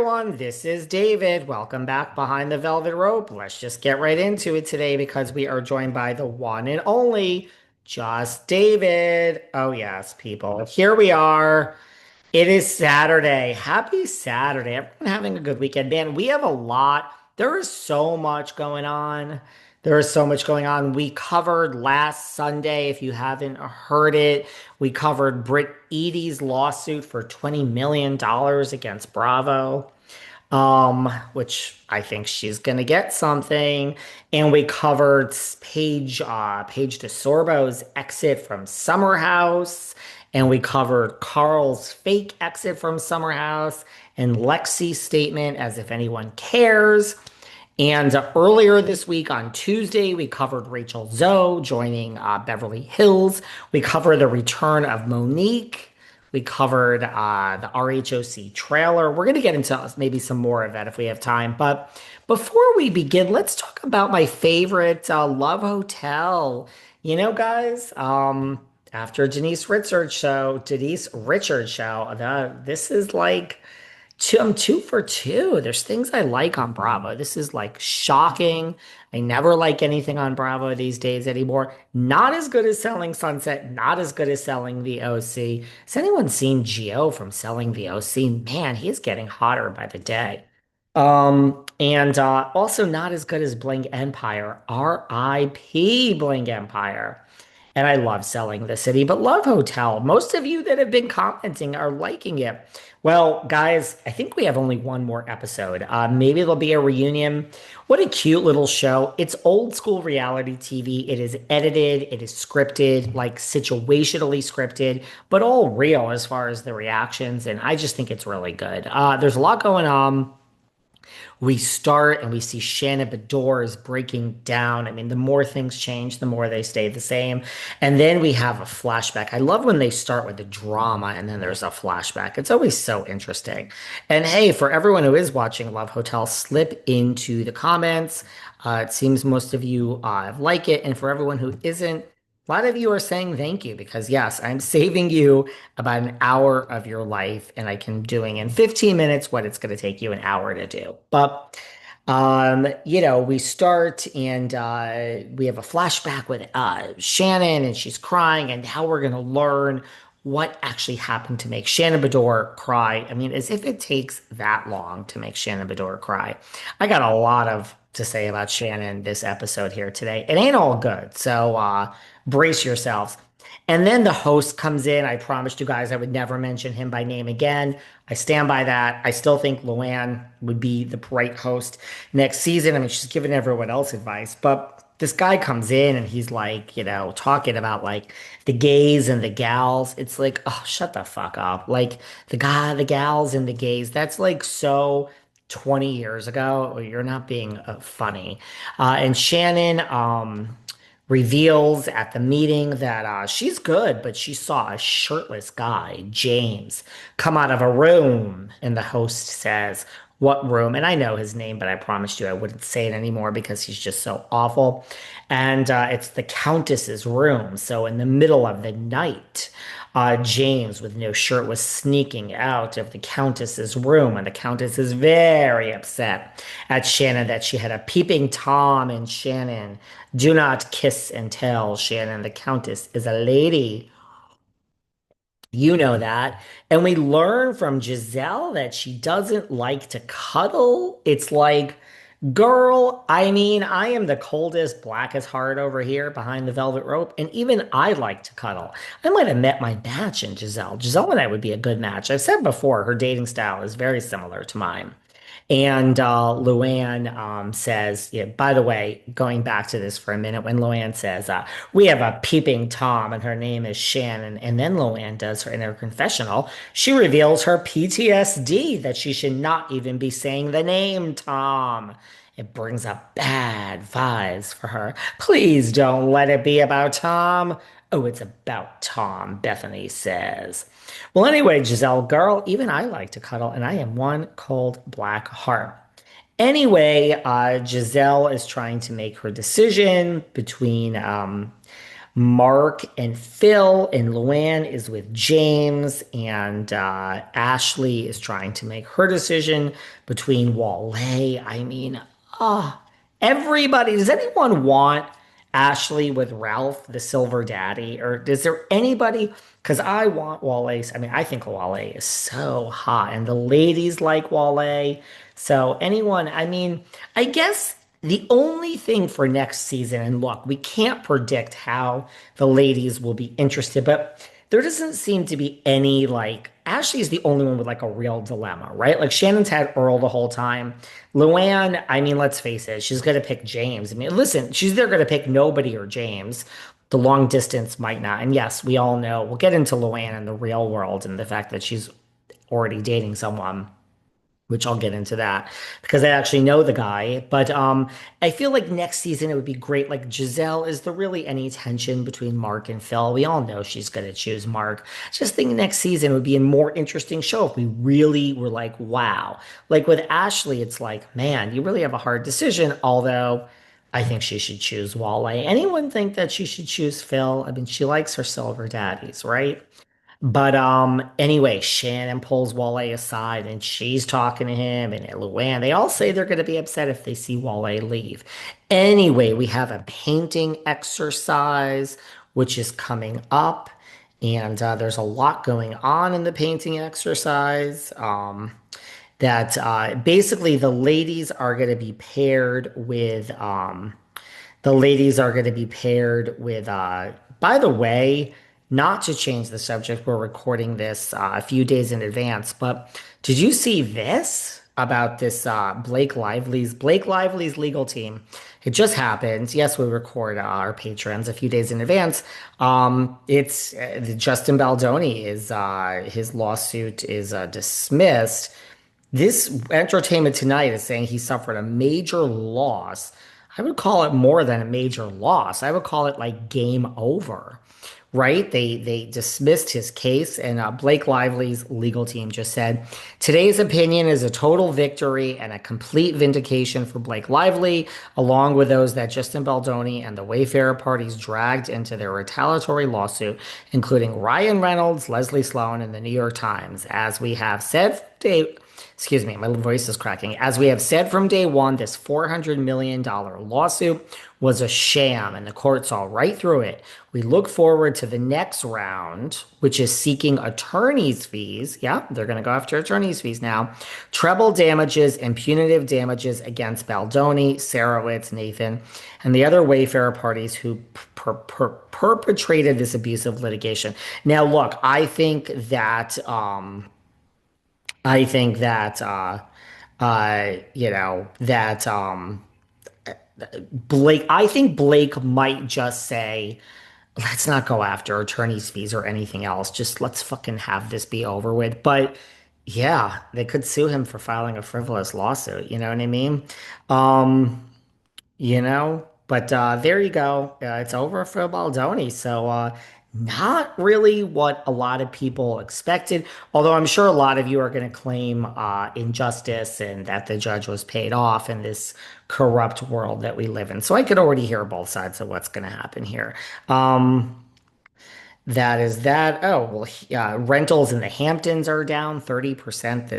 everyone. This is David. Welcome back behind the velvet rope. Let's just get right into it today because we are joined by the one and only Just David. Oh, yes, people. Here we are. It is Saturday. Happy Saturday. Everyone having a good weekend. Man, we have a lot. There is so much going on. There is so much going on. We covered last Sunday, if you haven't heard it, we covered Brit Eady's lawsuit for $20 million against Bravo, which I think she's gonna get something. And we covered Paige DeSorbo's exit from Summer House, and we covered Carl's fake exit from Summer House and Lexi's statement as if anyone cares. And earlier this week on Tuesday, we covered Rachel Zoe joining Beverly Hills. We covered the return of Monique. We covered the RHOC trailer. We're going to get into maybe some more of that if we have time. But before we begin, let's talk about my favorite Love Hotel. Guys, after Denise Richards show, this is like I'm two for two. There's things I like on Bravo. This is like shocking. I never like anything on Bravo these days anymore. Not as good as Selling Sunset, not as good as Selling the OC. Has anyone seen Gio from Selling the OC? Man, he's getting hotter by the day. And also not as good as Bling Empire. R.I.P. Bling Empire. And I love Selling the City, but Love Hotel. Most of you that have been commenting are liking it. Well, guys, I think we have only one more episode. Maybe there'll be a reunion. What a cute little show. It's old school reality TV. It is edited, it is scripted, like situationally scripted, but all real as far as the reactions. And I just think it's really good. There's a lot going on. We start and we see Shannon Bedore is breaking down. I mean, the more things change, the more they stay the same. And then we have a flashback. I love when they start with the drama and then there's a flashback. It's always so interesting. And hey, for everyone who is watching Love Hotel, slip into the comments. It seems most of you like it. And for everyone who isn't, a lot of you are saying thank you because, yes, I'm saving you about an hour of your life, and I can doing in 15 minutes what it's going to take you an hour to do. But we start and we have a flashback with Shannon, and she's crying, and how we're going to learn what actually happened to make Shannon Bedore cry. I mean, as if it takes that long to make Shannon Bedore cry. I got a lot of to say about Shannon this episode here today. It ain't all good, so brace yourselves. And then the host comes in. I promised you guys I would never mention him by name again. I stand by that. I still think Luann would be the right host next season. I mean, she's giving everyone else advice, but this guy comes in and he's like, talking about like the gays and the gals. It's like, oh, shut the fuck up. Like the gals and the gays. That's like so 20 years ago. You're not being funny. And Shannon, reveals at the meeting that she's good, but she saw a shirtless guy, James, come out of a room. And the host says, "What room?" And I know his name, but I promised you I wouldn't say it anymore because he's just so awful. And it's the Countess's room. So in the middle of the night, James, with no shirt, was sneaking out of the Countess's room, and the Countess is very upset at Shannon that she had a peeping Tom. And Shannon, do not kiss and tell. Shannon, the Countess is a lady. You know that. And we learn from Gizelle that she doesn't like to cuddle. It's like, girl, I mean, I am the coldest, blackest heart over here behind the velvet rope, and even I like to cuddle. I might have met my match in Gizelle. Giselle and I would be a good match. I've said before, her dating style is very similar to mine. And Luann says, yeah, by the way, going back to this for a minute, when Luann says, we have a peeping Tom and her name is Shannon, and then Luann does her in her confessional, she reveals her PTSD that she should not even be saying the name Tom. It brings up bad vibes for her. Please don't let it be about Tom. Oh, it's about Tom, Bethany says. Well, anyway, Giselle, girl, even I like to cuddle, and I am one cold black heart. Anyway, Giselle is trying to make her decision between Mark and Phil, and Luann is with James, and Ashley is trying to make her decision between Wale. I mean, ah, everybody. Does anyone want Ashley with Ralph, the Silver Daddy, or is there anybody? Because I want Wale. I mean, I think Wale is so hot, and the ladies like Wale. So anyone, I mean, I guess the only thing for next season, and look, we can't predict how the ladies will be interested, but there doesn't seem to be any like Ashley's the only one with like a real dilemma, right? Like Shannon's had Earl the whole time. Luann, I mean, let's face it, she's gonna pick James. I mean, listen, she's either gonna pick nobody or James. The long distance might not. And yes, we all know we'll get into Luann in the real world and the fact that she's already dating someone, which I'll get into that because I actually know the guy. But I feel like next season it would be great. Like Gizelle, is there really any tension between Mark and Phil? We all know she's going to choose Mark. Just think next season would be a more interesting show if we really were like, wow. Like with Ashley, it's like, man, you really have a hard decision. Although I think she should choose Wale. Anyone think that she should choose Phil? I mean, she likes her silver daddies, right? But anyway, Shannon pulls Wale aside and she's talking to him and Luann. They all say they're going to be upset if they see Wale leave. Anyway, we have a painting exercise which is coming up, and there's a lot going on in the painting exercise. That basically the ladies are going to be paired with by the way, not to change the subject, we're recording this a few days in advance, but did you see this about this Blake Lively's legal team? It just happened. Yes, we record our patrons a few days in advance. It's Justin Baldoni is his lawsuit is dismissed. This Entertainment Tonight is saying he suffered a major loss. I would call it more than a major loss. I would call it like game over, right? They dismissed his case, and Blake Lively's legal team just said today's opinion is a total victory and a complete vindication for Blake Lively, along with those that Justin Baldoni and the Wayfarer parties dragged into their retaliatory lawsuit, including Ryan Reynolds, Leslie Sloan, and the New York Times. As we have said, excuse me, my voice is cracking. As we have said from day one, this $400 million lawsuit was a sham, and the court saw right through it. We look forward to the next round, which is seeking attorney's fees. Yeah, they're going to go after attorney's fees now. Treble damages and punitive damages against Baldoni, Sarowitz, Nathan, and the other Wayfarer parties who perpetrated this abusive litigation. Now, look, I think that you know that I think Blake might just say, let's not go after attorney's fees or anything else. Just let's fucking have this be over with. But yeah, they could sue him for filing a frivolous lawsuit. You know what I mean? Um, but there you go. It's over for Baldoni. So not really what a lot of people expected. Although I'm sure a lot of you are going to claim injustice and that the judge was paid off in this corrupt world that we live in. So I could already hear both sides of what's going to happen here. That is that. Oh, well, rentals in the Hamptons are down 30% this